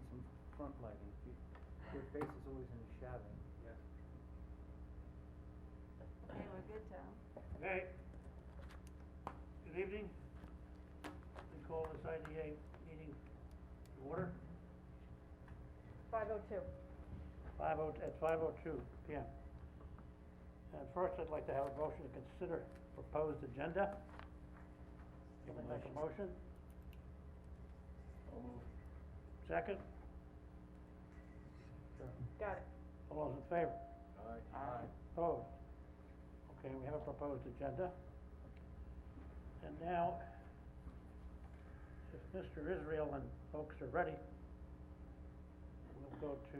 need some front lighting. Your face is always in the shadow. Yes. Okay, we're good, Tom. Okay. Good evening. We call this IDA meeting to order. 5:02. At 5:02 p.m. And first, I'd like to have a motion to consider proposed agenda. You can make a motion. Second? Got it. All those in favor? Aye. Opposed? Okay, we have a proposed agenda. And now, if Mr. Israel and folks are ready, we'll go to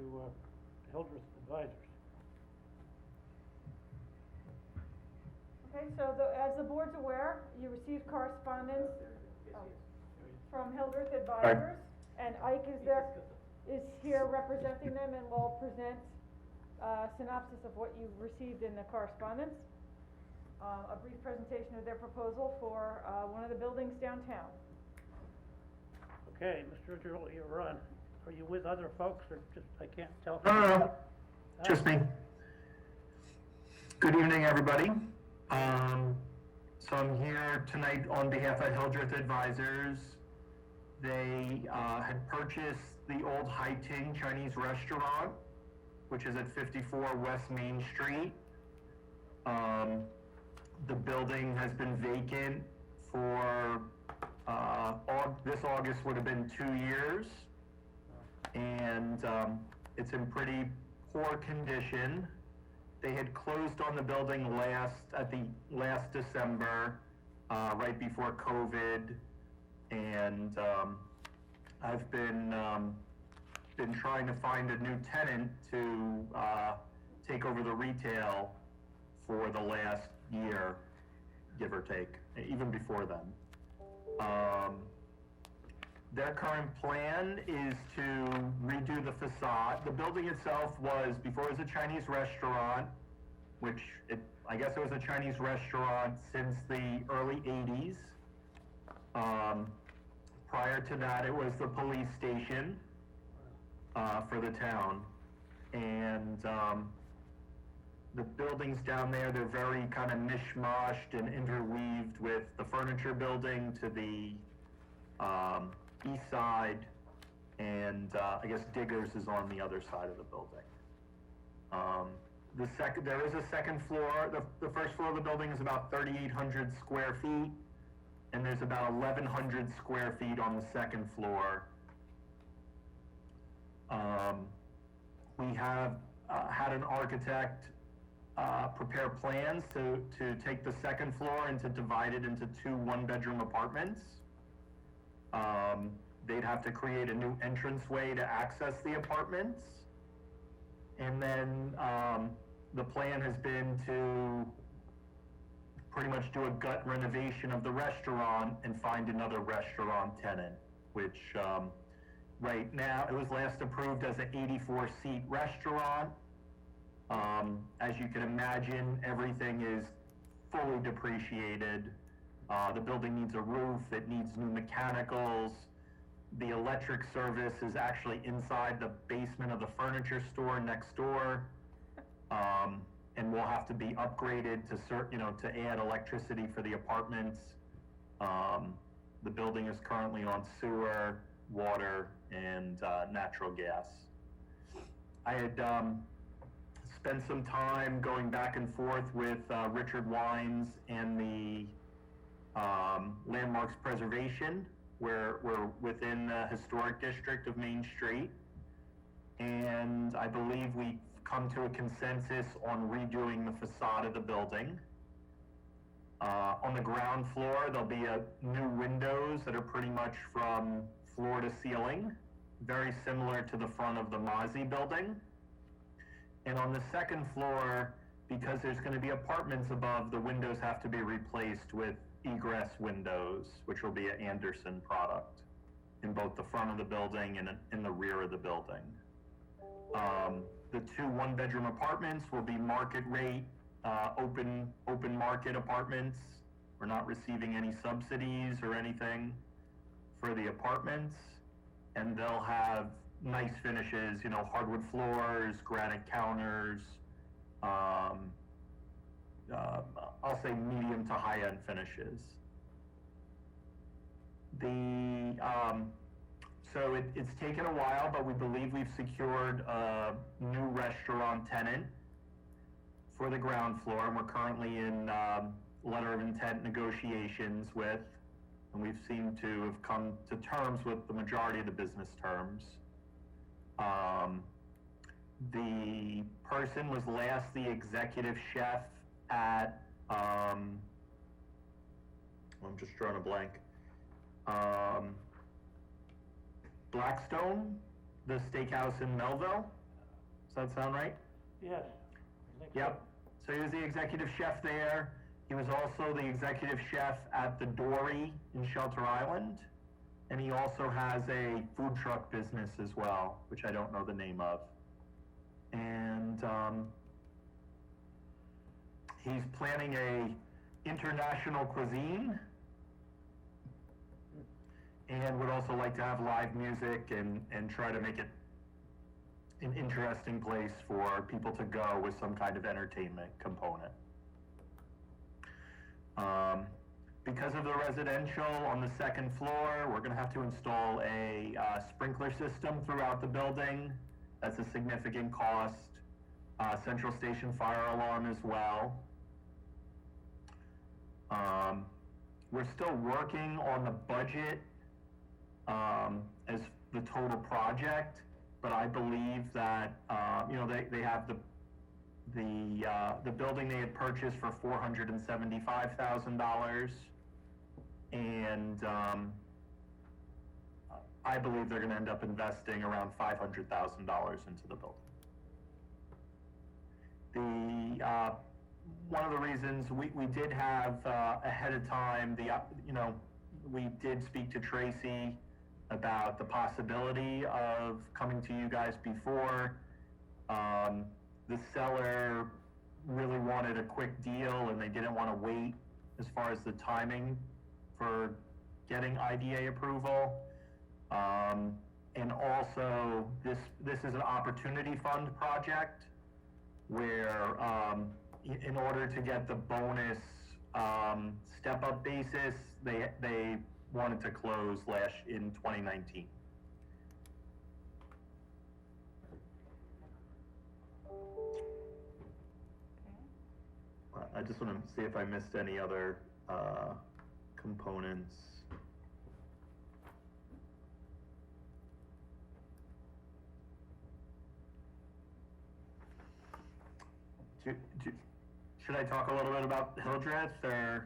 Hildreth Advisors. Okay, so as the board's aware, you received correspondence from Hildreth Advisors, and Ike is here representing them and will present a synopsis of what you received in the correspondence. A brief presentation of their proposal for one of the buildings downtown. Okay, Mr. Israel, you're on. Are you with other folks, or just, I can't tell? No, just me. Good evening, everybody. So I'm here tonight on behalf of Hildreth Advisors. They had purchased the old Hai Ting Chinese restaurant, which is at 54 West Main Street. The building has been vacant for, this August would have been 2 years. And it's in pretty poor condition. They had closed on the building last December, right before COVID, and I've been trying to find a new tenant to take over the retail for the last year, give or take, even before then. Their current plan is to redo the facade. The building itself was, before it was a Chinese restaurant, which I guess it was a Chinese restaurant since the early 80s. Prior to that, it was the police station for the town. And the buildings down there, they're very kind of mishmashed and interweaved with the furniture building to the east side, and I guess Diggers is on the other side of the building. There is a second floor. The first floor of the building is about 3,800 square feet, and there's about 1,100 square feet on the second floor. We have had an architect prepare plans to take the second floor and to divide it into 2 one-bedroom apartments. They'd have to create a new entranceway to access the apartments. And then the plan has been to pretty much do a gut renovation of the restaurant and find another restaurant tenant, which right now, it was last approved as an 84-seat restaurant. As you can imagine, everything is fully depreciated. The building needs a roof, it needs new mechanicals. The electric service is actually inside the basement of the furniture store next door. And will have to be upgraded to add electricity for the apartments. The building is currently on sewer, water, and natural gas. I had spent some time going back and forth with Richard Wines and the Landmarks Preservation. We're within the historic district of Main Street, and I believe we've come to a consensus on redoing the facade of the building. On the ground floor, there'll be new windows that are pretty much from floor to ceiling, very similar to the front of the Mozzie building. And on the second floor, because there's going to be apartments above, the windows have to be replaced with egress windows, which will be an Anderson product in both the front of the building and in the rear of the building. The 2 one-bedroom apartments will be market rate, open market apartments. We're not receiving any subsidies or anything for the apartments, and they'll have nice finishes, hardwood floors, granite counters, I'll say medium to high-end finishes. So it's taken a while, but we believe we've secured a new restaurant tenant for the ground floor, and we're currently in letter of intent negotiations with, and we've seemed to have come to terms with the majority of the business terms. The person was last the executive chef at, I'm just drawing a blank. Blackstone, the steakhouse in Melville. Does that sound right? Yes. I think so. Yep. So he was the executive chef there. He was also the executive chef at the Dory in Shelter Island. And he also has a food truck business as well, which I don't know the name of. And he's planning a international cuisine, and would also like to have live music and try to make it an interesting place for people to go with some kind of entertainment component. Because of the residential on the second floor, we're gonna have to install a sprinkler system throughout the building. That's a significant cost. Central station fire alarm as well. We're still working on the budget as the total project, but I believe that they have the building they had purchased for $475,000, and I believe they're going to end up investing around $500,000 into the building. One of the reasons we did have ahead of time, we did speak to Tracy about the possibility of coming to you guys before. The seller really wanted a quick deal, and they didn't want to wait as far as the timing for getting IDA approval. And also, this is an opportunity fund project where in order to get the bonus step-up basis, they wanted to close in 2019. I just want to see if I missed any other components. Should I talk a little bit about Hildreth, or?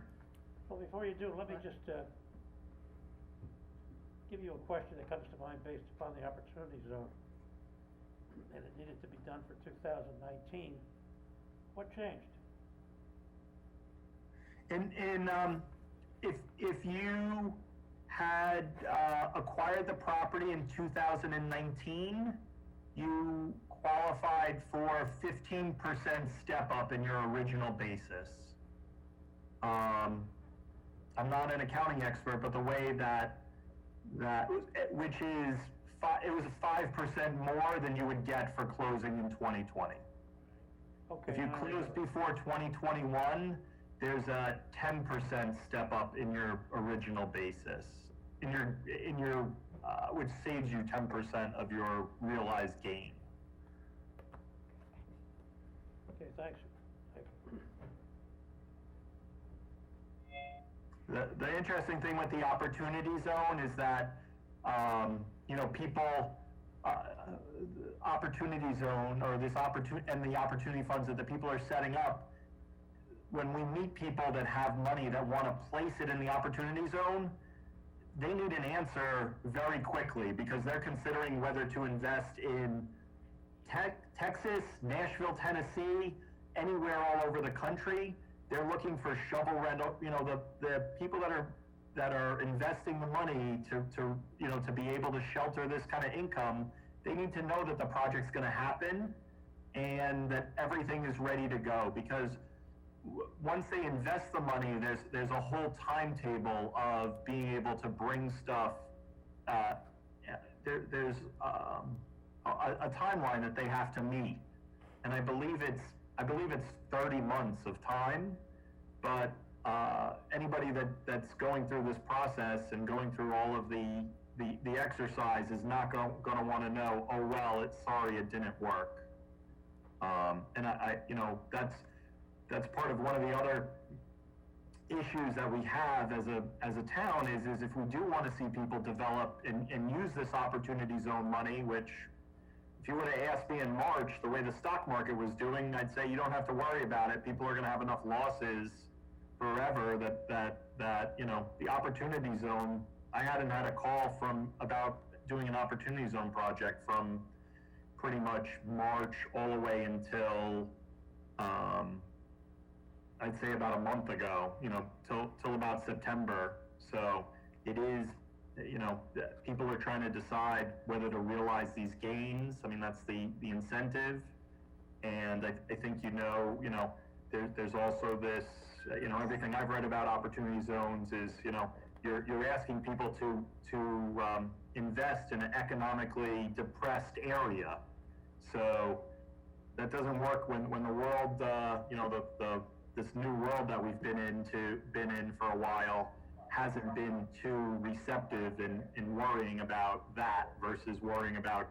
Well, before you do, let me just give you a question that comes to mind based upon the opportunity zone. And it needed to be done for 2019. What changed? If you had acquired the property in 2019, you qualified for 15% step up in your original basis. I'm not an accounting expert, but the way which is, it was 5% more than you would get for closing in 2020. Okay. If you close before 2021, there's a 10% step up in your original basis, which saves you 10% of your realized gain. Okay, thanks. The interesting thing with the opportunity zone is that, people, opportunity zone, or this and the opportunity funds that the people are setting up, when we meet people that have money that want to place it in the opportunity zone, they need an answer very quickly, because they're considering whether to invest in Texas, Nashville, Tennessee, anywhere all over the country. They're looking for shovel rental, the people that are investing the money to be able to shelter this kind of income. They need to know that the project's going to happen and that everything is ready to go, because once they invest the money, there's a whole timetable of being able to bring stuff. There's a timeline that they have to meet. And I believe it's 30 months of time, but anybody that's going through this process and going through all of the exercise is not going to want to know, oh, well, sorry, it didn't work. And I that's part of one of the other issues that we have as a town is if we do want to see people develop and use this opportunity zone money, which if you were to ask me in March, the way the stock market was doing, I'd say you don't have to worry about it. People are going to have enough losses forever that the opportunity zone, I hadn't had a call about doing an opportunity zone project from pretty much March all the way until I'd say about a month ago, till about September. So it is, people are trying to decide whether to realize these gains. I mean, that's the incentive. And I think, there's also this, everything I've read about opportunity zones is, you're asking people to invest in an economically depressed area. So that doesn't work when the world, this new world that we've been in for a while hasn't been too receptive in worrying about that versus worrying about,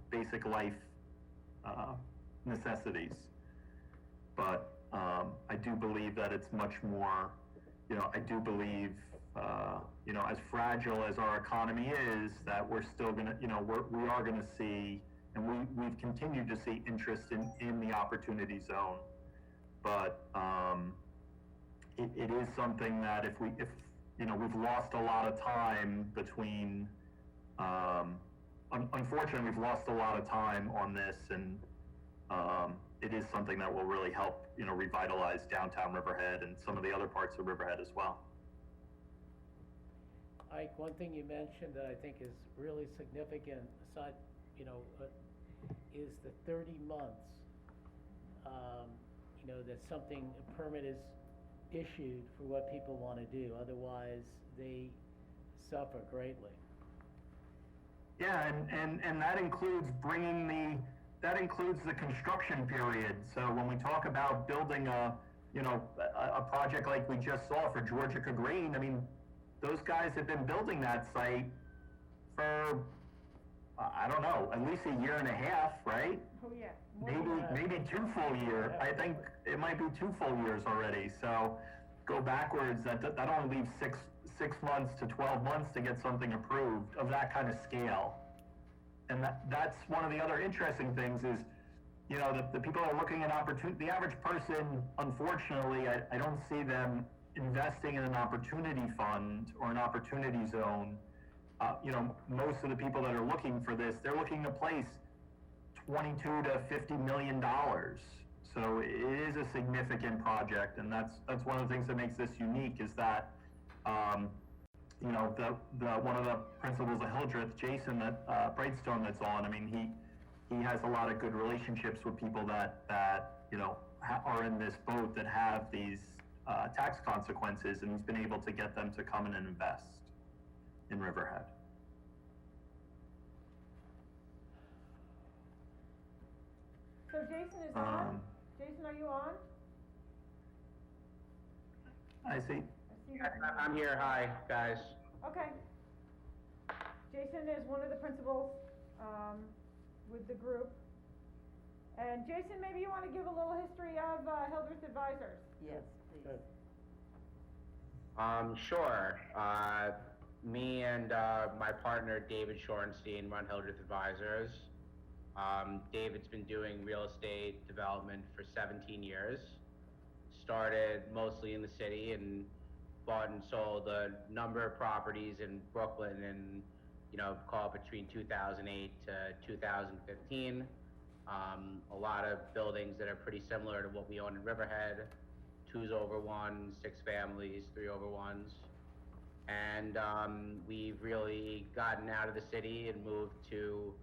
basic life necessities. But I do believe that it's much more, I do believe, as fragile as our economy is, that we're still gonna, we are gonna see, and we've continued to see interest in the opportunity zone. But it is something that if we've lost a lot of time between, unfortunately, we've lost a lot of time on this, and it is something that will really help, revitalize downtown Riverhead and some of the other parts of Riverhead as well. Ike, one thing you mentioned that I think is really significant, aside, is the 30 months. That something, a permit is issued for what people want to do. Otherwise, they suffer greatly. Yeah, and that includes that includes the construction period. So when we talk about building a project like we just saw for Georgica Green, I mean, those guys have been building that site for, I don't know, at least a year and a half, right? Oh, yeah. Maybe 2 full years. I think it might be 2 full years already. So go backwards, that only leaves six months to 12 months to get something approved of that kind of scale. And that's one of the other interesting things is, the people are looking at opportunity. The average person, unfortunately, I don't see them investing in an opportunity fund or an opportunity zone. Most of the people that are looking for this, they're looking to place $22 to $50 million. So it is a significant project, and that's one of the things that makes this unique is that, one of the principals of Hildreth, Jason, Brightstone, that's on. I mean, he has a lot of good relationships with people that are in this boat that have these tax consequences, and he's been able to get them to come in and invest in Riverhead. So Jason is on? Jason, are you on? I see. I'm here. Hi, guys. Okay. Jason is one of the principals with the group. And Jason, maybe you want to give a little history of Hildreth Advisors? Yes, please. Good. Sure. Me and my partner David Shorenstein run Hildreth Advisors. David's been doing real estate development for 17 years. Started mostly in the city and bought and sold a number of properties in Brooklyn and, call it between 2008 to 2015. A lot of buildings that are pretty similar to what we own in Riverhead, 2s over 1, 6 families, 3 over 1s. And we've really gotten out of the city and moved to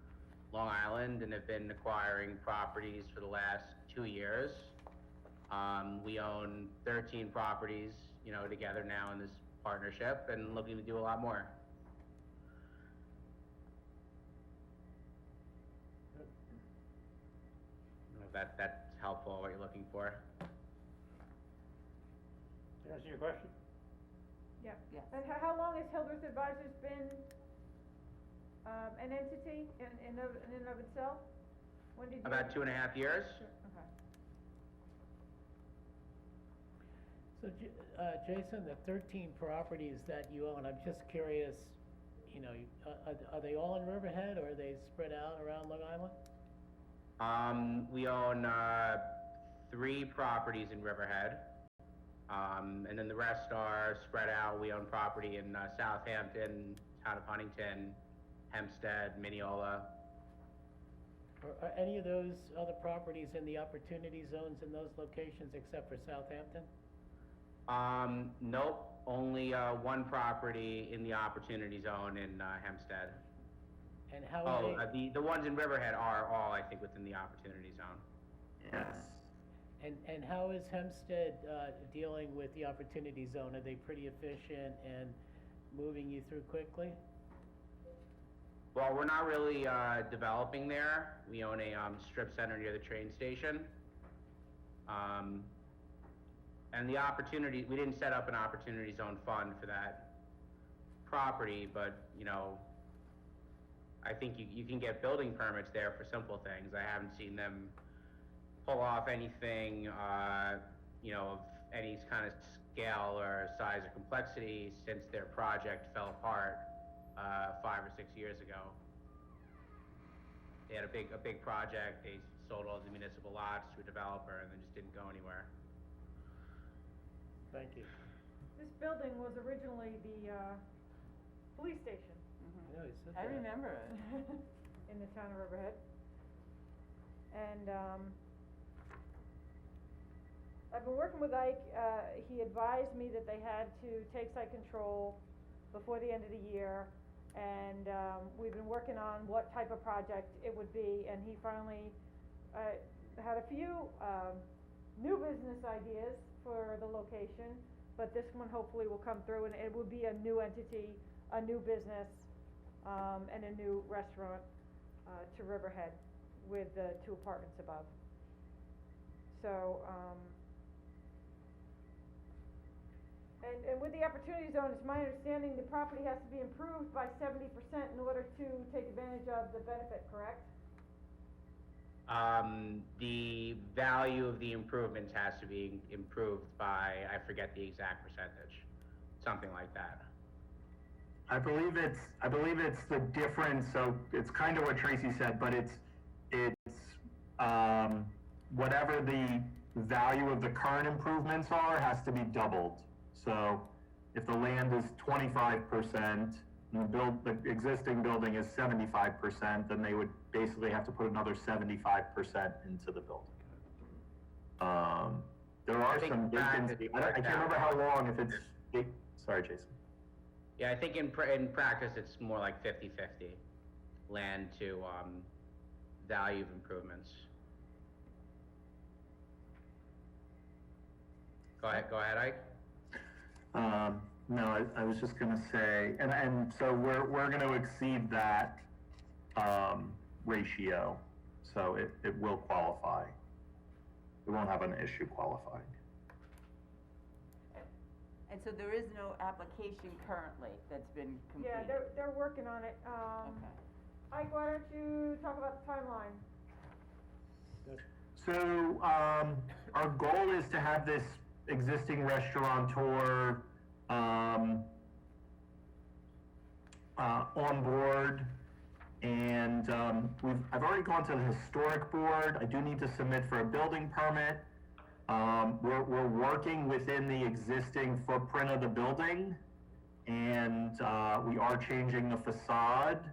Long Island and have been acquiring properties for the last 2 years. We own 13 properties, together now in this partnership and looking to do a lot more. that's helpful, what you're looking for. Did I answer your question? Yeah. Yes. And how long has Hildreth Advisors been, an entity in and of itself? When did you? About 2.5 years. Okay. So, Jason, the 13 properties that you own, I'm just curious, you know, are they all in Riverhead, or are they spread out around Long Island? We own 3 properties in Riverhead, and then the rest are spread out. We own property in Southampton, town of Huntington, Hempstead, Mineola. Are any of those other properties in the opportunity zones in those locations except for Southampton? Nope, only 1 property in the opportunity zone in Hempstead. And how are Oh, they, the ones in Riverhead are all, I think, within the opportunity zone. Yes. and how is Hempstead, dealing with the opportunity zone? Are they pretty efficient and moving you through quickly? Well, we're not really developing there. We own a strip center near the train station. And the opportunity, we didn't set up an opportunity zone fund for that property, but, you know, I think you can get building permits there for simple things. I haven't seen them pull off anything, you know, of any kind of scale or size or complexity since their project fell apart 5 or 6 years ago. They had a big project. They sold all the municipal lots to a developer and then just didn't go anywhere. Thank you. This building was originally the, police station I know, you said I that. remember it. in the town of Riverhead. And, I've been working with Ike. He advised me that they had to take site control before the end of the year. And, we've been working on what type of project it would be, and he finally, had a few, new business ideas for the location, but this one hopefully will come through, and it would be a new entity, a new business, and a new restaurant, to Riverhead with the 2 apartments above. So, and with the opportunity zone, it's my understanding the property has to be improved by 70% in order to take advantage of the benefit, correct? The value of the improvements has to be improved by, I forget the exact percentage, something like that. I believe it's the difference, so it's kind of what Tracy said, but it's whatever the value of the current improvements are has to be doubled. So if the land is 25%, and the existing building is 75%, then they would basically have to put another 75% into the building. There are some vacancies, I can't remember how long, if it's, sorry, Jason. Yeah, I think in practice, it's more like 50-50, land to value of improvements. Go ahead, Ike. No, I was just gonna say, and so we're gonna exceed that, ratio, so it will qualify. We won't have an issue qualifying. And so there is no application currently that's been Yeah, completed? they're working on it. Okay. Ike, why don't you talk about the timeline? So, our goal is to have this existing restaurateur, on board. And, I've already gone to the historic board. I do need to submit for a building permit. We're working within the existing footprint of the building, and, we are changing the facade.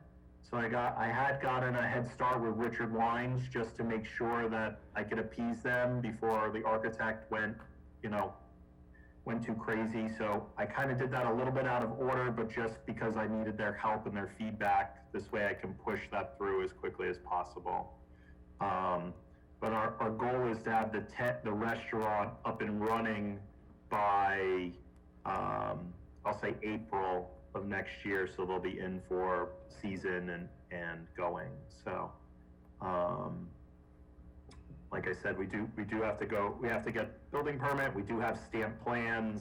So I had gotten a head start with Richard Wines just to make sure that I could appease them before the architect went too crazy. So I kind of did that a little bit out of order, but just because I needed their help and their feedback, this way I can push that through as quickly as possible. But our goal is to have the restaurant up and running by, I'll say April of next year, so they'll be in for season and going. So, like I said, we do have to we have to get building permit, we do have stamped plans.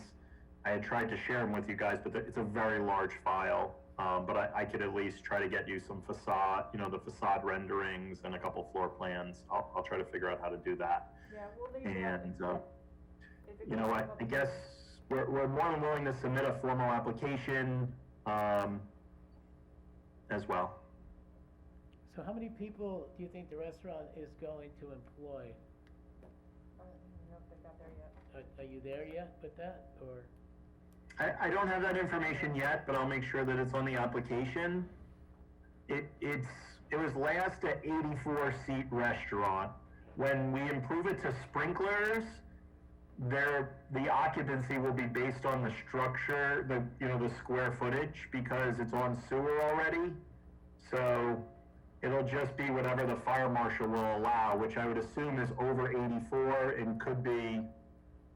I had tried to share them with you guys, but it's a very large file. But I could at least try to get you some facade, the facade renderings and a couple floor plans. I'll try to figure out how to do that. Yeah, we'll leave it. And, If it you goes know, to I public guess we're more than willing to submit a formal application, as well. So how many people do you think the restaurant is going to employ? I don't know if they got there yet. Are you there yet with that, or? I don't have that information yet, but I'll make sure that it's on the application. It was last an 84-seat restaurant. When we improve it to sprinklers, the occupancy will be based on the structure, the square footage, because it's on sewer already. So it'll just be whatever the fire marshal will allow, which I would assume is over 84 and could be,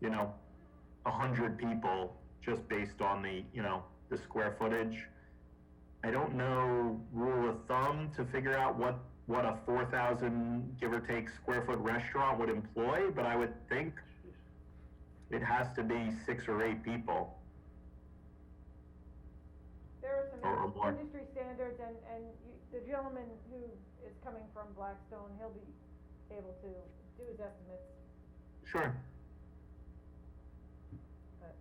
100 people, just based on the square footage. I don't know rule of thumb to figure out what a 4,000 give or take square foot restaurant would employ, but I would think it has to be 6 or 8 people. There are Or some more. industry standards, and the gentleman who is coming from Blackstone, he'll be able to do his estimates, Sure. but.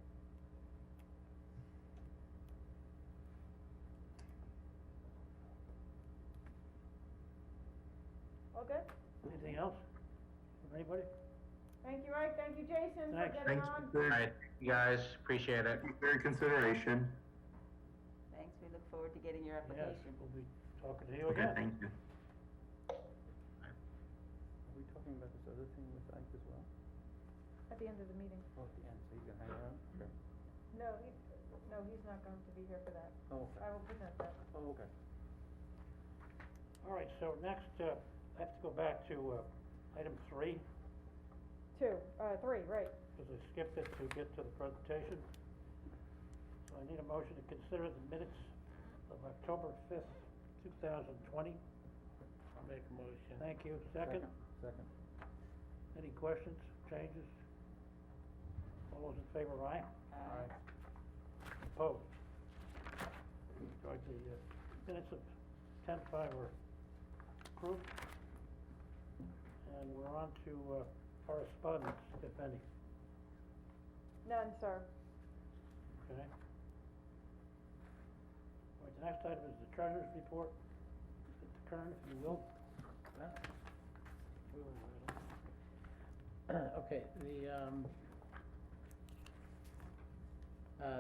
All good? Anything else from anybody? Thank you, Ike, thank you, Jason, for Thanks. getting Thanks on. for Alright, you guys, appreciate it. your consideration. Thanks, we look forward to getting your Yes, application. we'll be talking to you Okay, again. thank you. Are we talking about this other thing with Ike as well? At the end of the meeting. Oh, at the end, so you can hang around? Sure. No, he's not going to be here for that. Oh, okay. I will present that. Oh, okay. All right, so next, I have to go back to, item 3, 3, right. because I skipped it to get to the presentation. So I need a motion to consider the minutes of October 5th, 2020. I'll make a motion. Thank you. Second? Second. Any questions, changes? All those in favor, aye? Aye. Opposed? Enjoyed the minutes of 10-5 were approved. And we're on to correspondence, if any, None, sir. okay? All right, the next item is the treasurer's report. Mr. Kern, if you will. Okay,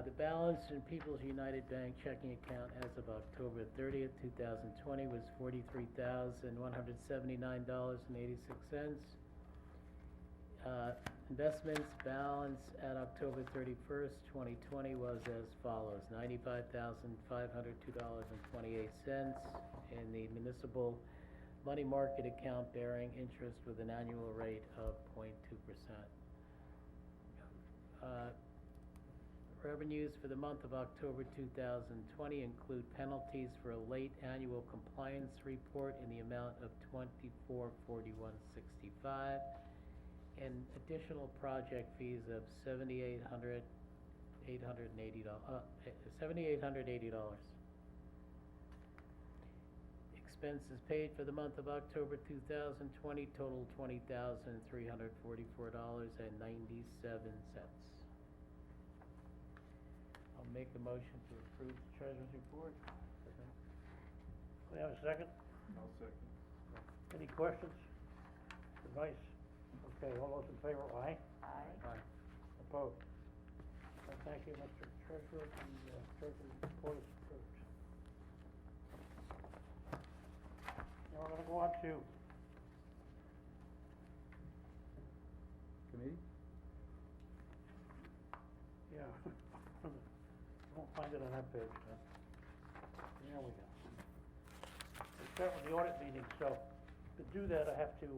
the balance in People's United Bank checking account as of October 30th, 2020 was $43,179.86. Investments balance at October 31st, 2020 was as follows: $95,502.28 in the municipal money market account bearing interest with an annual rate of 0.2%. Revenues for the month of October 2020 include penalties for a late annual compliance report in the amount of $2441.65 and additional project fees of $7,880. Expenses paid for the month of October 2020 total $20,344.97. I'll make a motion to approve the treasurer's report. We have a second? I'll second. Any questions? Advice? Okay, all those in favor, aye? Aye. Aye. Opposed? Thank you, Mr. Treasurer, the treasurer's report is approved. Now we're gonna go on to, Committee? yeah, won't find it on that page, then. There we go. We'll start with the audit meeting, so to do that, I have to,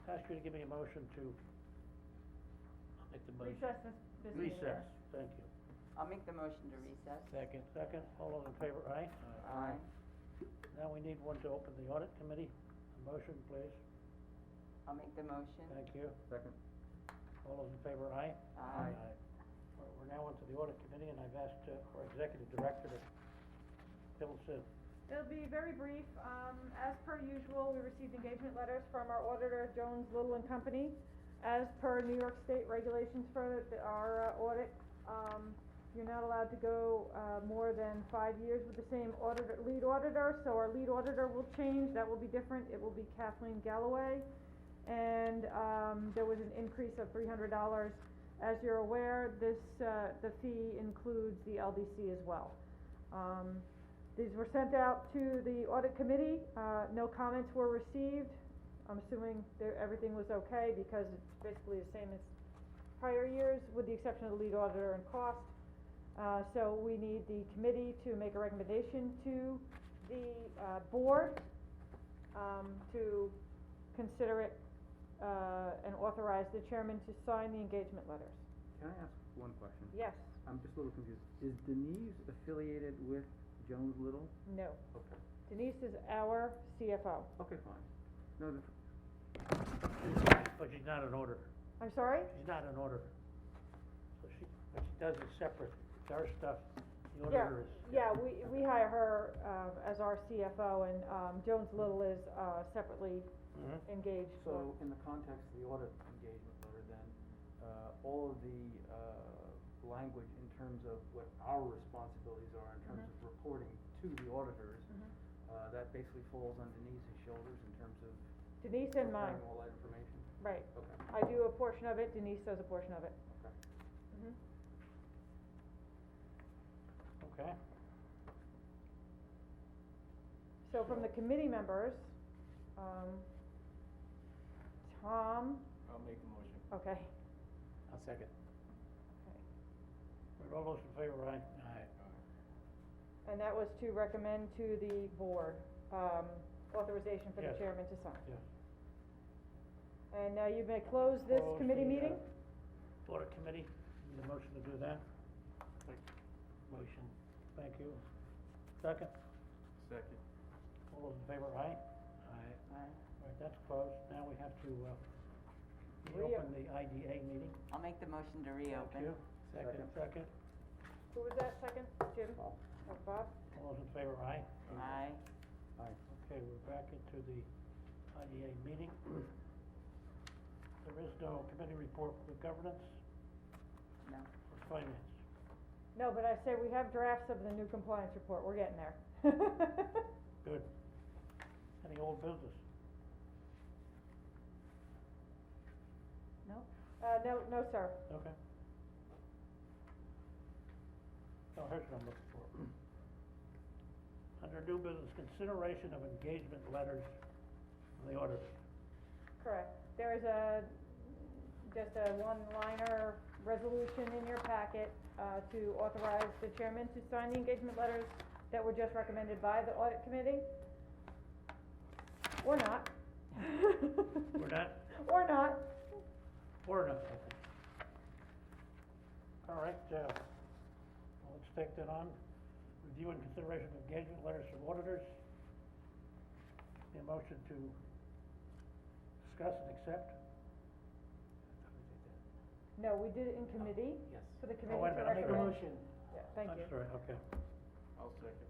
ask you to give me a motion to I'll make the motion. Recess this meeting. recess. Thank you. I'll make the motion to recess. Second. Second, all those in favor, aye? Aye. Now we need one to open the audit committee. A motion, please. I'll make the motion. Thank you. Second. All those in favor, aye? Aye. We're now into the audit committee, and I've asked our executive director to fill us in. It'll be very brief. As per usual, we received engagement letters from our auditor, Jones Little and Company. As per New York State regulations for our audit, you're not allowed to go more than 5 years with the same lead auditor, so our lead auditor will change. That will be different. It will be Kathleen Galloway. And there was an increase of $300. As you're aware, the fee includes the LDC as well. These were sent out to the audit committee. No comments were received. I'm assuming everything was okay because it's basically the same as prior years with the exception of the lead auditor and cost. So we need the committee to make a recommendation to the board to consider it and authorize the chairman to sign the engagement letters. Can I ask one question? Yes, I'm just a little confused. Is Denise affiliated with Jones Little? no. Okay. Denise is our CFO. Okay, fine. No, But she's not an auditor. I'm sorry? She's not an auditor. So what she does is separate. It's our stuff. The Yeah, auditor is. yeah, we hire her as our CFO, and Jones Little is separately Mhm. engaged. so in the context of the audit engagement letter then, all of the language in terms of what our responsibilities are in terms of reporting to the auditors, that basically falls on Denise's shoulders in terms of Denise and mine, preparing all that information? right. Okay, I do a portion of it, Denise does a portion of it. okay. Mhm. Okay. So from the committee members, Tom, I'll make the motion. okay, I'll second. All those in favor, aye? Aye. and that was to recommend to the board, authorization for the Yes. chairman to sign. Yes. And now you may close this Close committee the, meeting? Audit committee, need a motion to do that? Motion, thank you. Second? Second. All those in favor, aye? Aye. Aye. All right, that's closed. Now we have to, reopen the IDA meeting. I'll make the motion to Thank reopen. you. Second. Who was that second? Jim? Bob. Oh, Bob? All those in favor, aye? Aye. Aye. Okay, we're back into the IDA meeting. There is no committee report for governance No. or finance. No, but I say we have drafts of the new compliance report, we're getting there. Good. Any old business? No? No, sir. Okay. Oh, here's what I'm looking for. Under new business, consideration of engagement letters from the auditors. Correct. There is just a one-liner resolution in your packet, to authorize the chairman to sign the engagement letters that were just recommended by the audit committee. Or not. We're not, Or not. or not, okay. All right, well, let's take that on. Review and consideration of engagement letters from auditors. The motion to discuss and accept. No, we did it in committee, Yes. for the Oh, committee wait a to minute, I'll make a recommend. motion. Yeah, thank you. I'm sorry, okay. I'll second.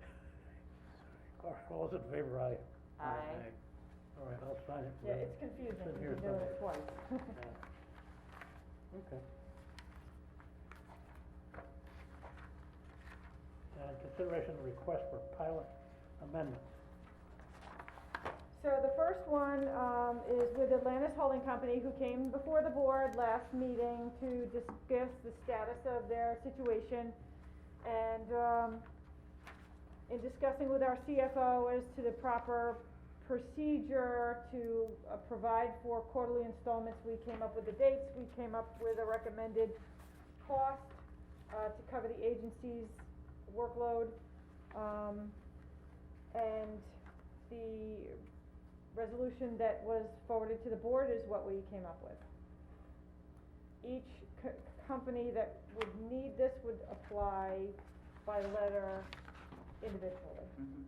All those in favor, aye. Aye. All right, I'll sign it. Yeah, it's confusing, It's in you've here been doing it somewhere. twice. Yeah. Okay. And consideration of request for pilot amendment. So the first one, is with Atlantis Holding Company, who came before the board last meeting to discuss the status of their situation. And, in discussing with our CFO as to the proper procedure to provide for quarterly installments, we came up with the dates, we came up with a recommended cost, to cover the agency's workload. And the resolution that was forwarded to the board is what we came up with. Each company that would need this would apply by letter individually. Mhm.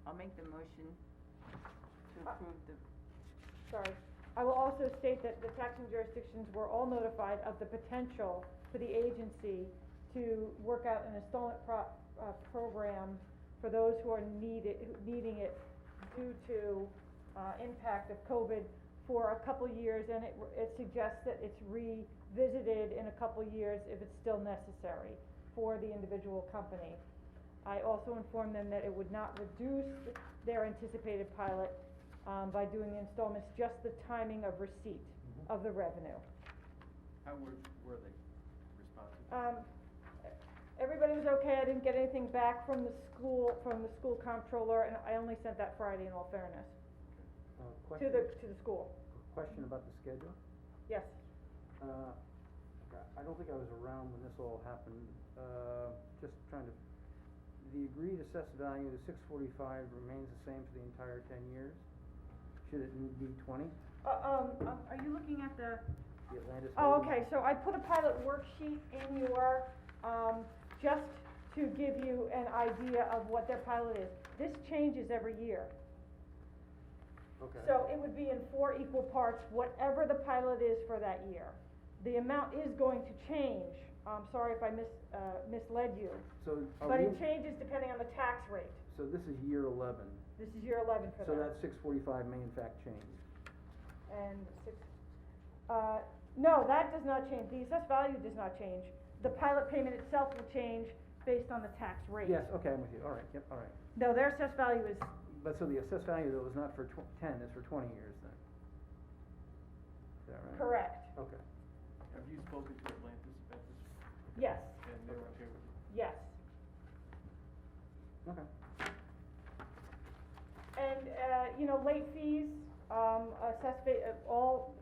I'll make the motion to approve the sorry. I will also state that the taxing jurisdictions were all notified of the potential for the agency to work out an installment program for those who are needing it due to, impact of COVID for a couple years, and it suggests that it's revisited in a couple years if it's still necessary for the individual company. I also informed them that it would not reduce their anticipated pilot, by doing the installments, just the timing of receipt of the revenue. How were they responsive? Everybody was okay, I didn't get anything back from the school comptroller, and I only sent that Friday in all fairness, to Question, the school, question about the schedule? yes. I don't think I was around when this all happened, just trying to, the agreed assessed value, the 645 remains the same for the entire 10 years? Should it be 20, Are you looking at the? the Atlantis? Oh, Holdings? okay, so I put a pilot worksheet in your, just to give you an idea of what their pilot is. This changes every year. Okay. So it would be in 4 equal parts, whatever the pilot is for that year. The amount is going to change, I'm sorry if I misled you, So are but we, it changes depending on the tax rate. so this is year 11, This is year 11 for so them. that 645 may in fact change? And no, that does not change, the assessed value does not change. The pilot payment itself will change based on the tax rate. Yes, okay, I'm with you, all right, yep, all right. No, their assessed value is, But so the assessed value though is not for 10, it's for 20 years then? Is that right? correct, Okay. Have you spoken to Atlantis about this, yes, and they're okay with it? yes. Okay. And, late fees, assessed all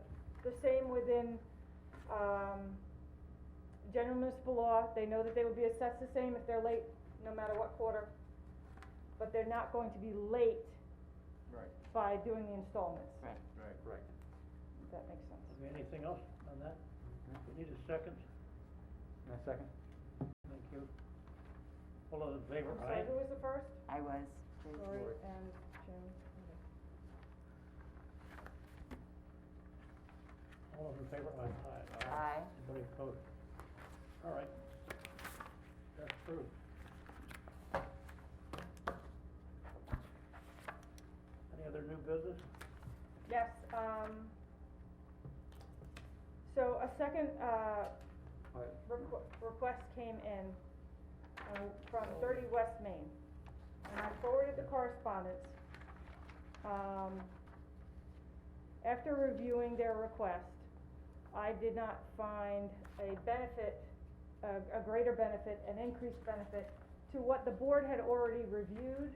the same within, general municipal law. They know that they would be assessed the same if they're late, no matter what quarter. But they're not going to be late Right, by doing the installments, Right. right. Right. if that makes sense. Okay, anything else on that? We need a second, And a second? thank you. All those in favor, I'm aye? sorry, who was the first? I was. Lori Lori. and Jim. All those in favor, aye? Aye. Anybody opposed? All right. That's approved. Any other new business? Yes, so a second, request came in, from 30 West Main, and I forwarded the correspondence. After reviewing their request, I did not find a benefit, a greater benefit, an increased benefit to what the board had already reviewed,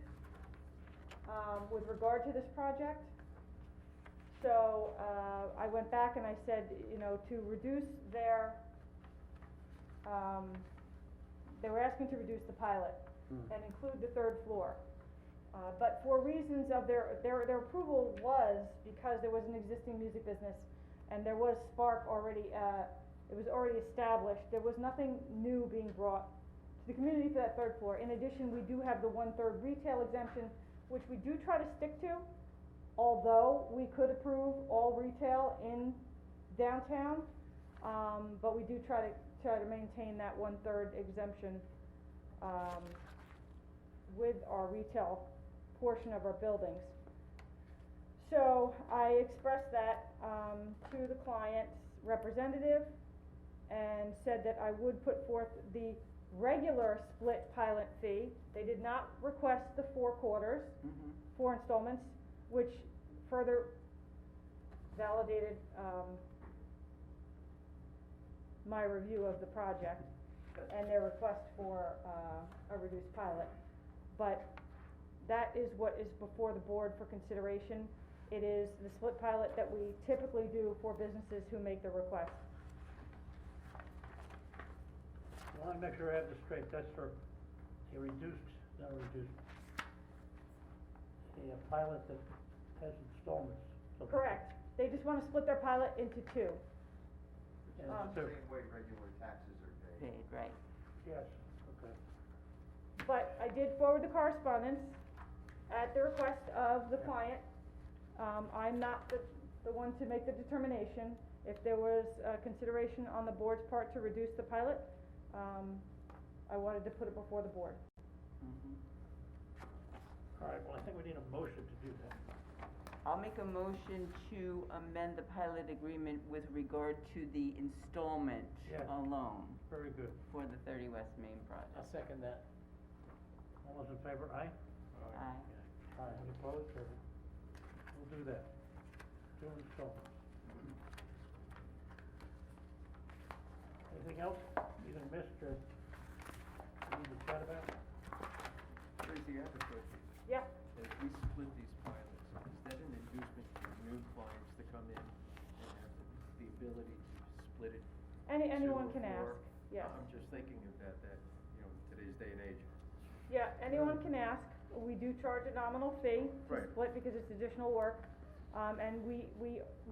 with regard to this project. So, I went back and I said, to reduce their, they were asking to reduce the pilot and include the 3rd floor. But for reasons of their approval was because there was an existing music business and there was Spark already, it was already established. There was nothing new being brought to the community for that 3rd floor. In addition, we do have the 1/3 retail exemption, which we do try to stick to, although we could approve all retail in downtown, but we do try to maintain that 1/3 exemption, with our retail portion of our buildings. So I expressed that, to the client's representative and said that I would put forth the regular split pilot fee. They did not request the 4 quarters, 4 installments, which further validated, my review of the project and their request for, a reduced pilot. But that is what is before the board for consideration. It is the split pilot that we typically do for businesses who make the request. I wanna make sure I have this straight, that's for a reduced, not a reduced, a pilot that has installments. so- Correct. They just wanna split their pilot into 2. And so, Same way regular taxes are paid. Paid, right. yes, okay. But I did forward the correspondence at the request of the client. I'm not the the one to make the determination. If there was, consideration on the board's part to reduce the pilot, I wanted to put it before the board. All right, well, I think we need a motion to do that. I'll make a motion to amend the pilot agreement with regard to the installment Yeah. alone Very good. for the 30 West Main I'll project. second that. All those in favor, aye? Aye. Aye. Any opposed, or, we'll do that. 2 installments. Anything else, either missed or we need to chat about? Tracy, I have a question. Yeah, As we split these pilots, is that an inducement for new clients to come in and have the ability to split it? anyone two or can ask, four? yes. I'm just thinking about that, today's day and age. Yeah, anyone can ask. We do charge a nominal fee to Right. split because it's additional work. And we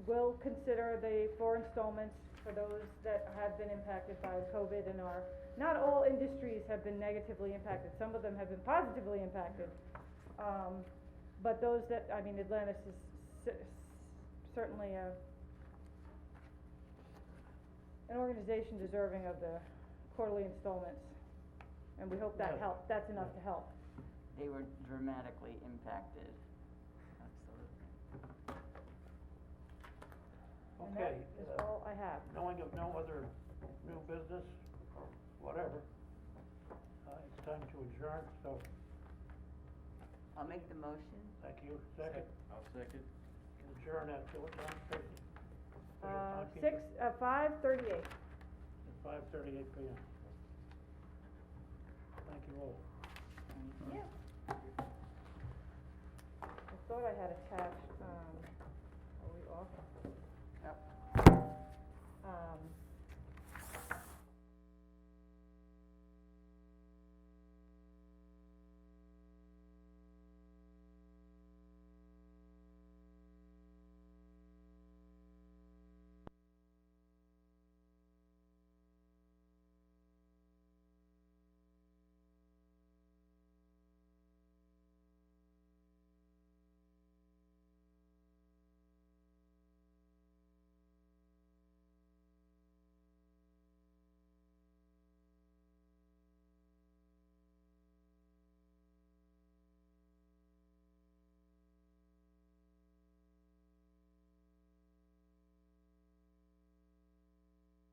will consider the 4 installments for those that have been impacted by COVID and not all industries have been negatively impacted. Some of them have been positively impacted. But those that, I mean, Atlantis is certainly an organization deserving of the quarterly installments. And we hope that Yeah. helped, that's enough to help. They were dramatically impacted. Absolutely. And Okay, that is all I have. knowing of no other new business, or whatever, it's time to adjourn, so, I'll make the motion. thank you. Second, I'll second. adjourn at, what time, Tracy? What time, 5:38. At 5:38 p.m. Thank you all. Yeah. I thought I had attached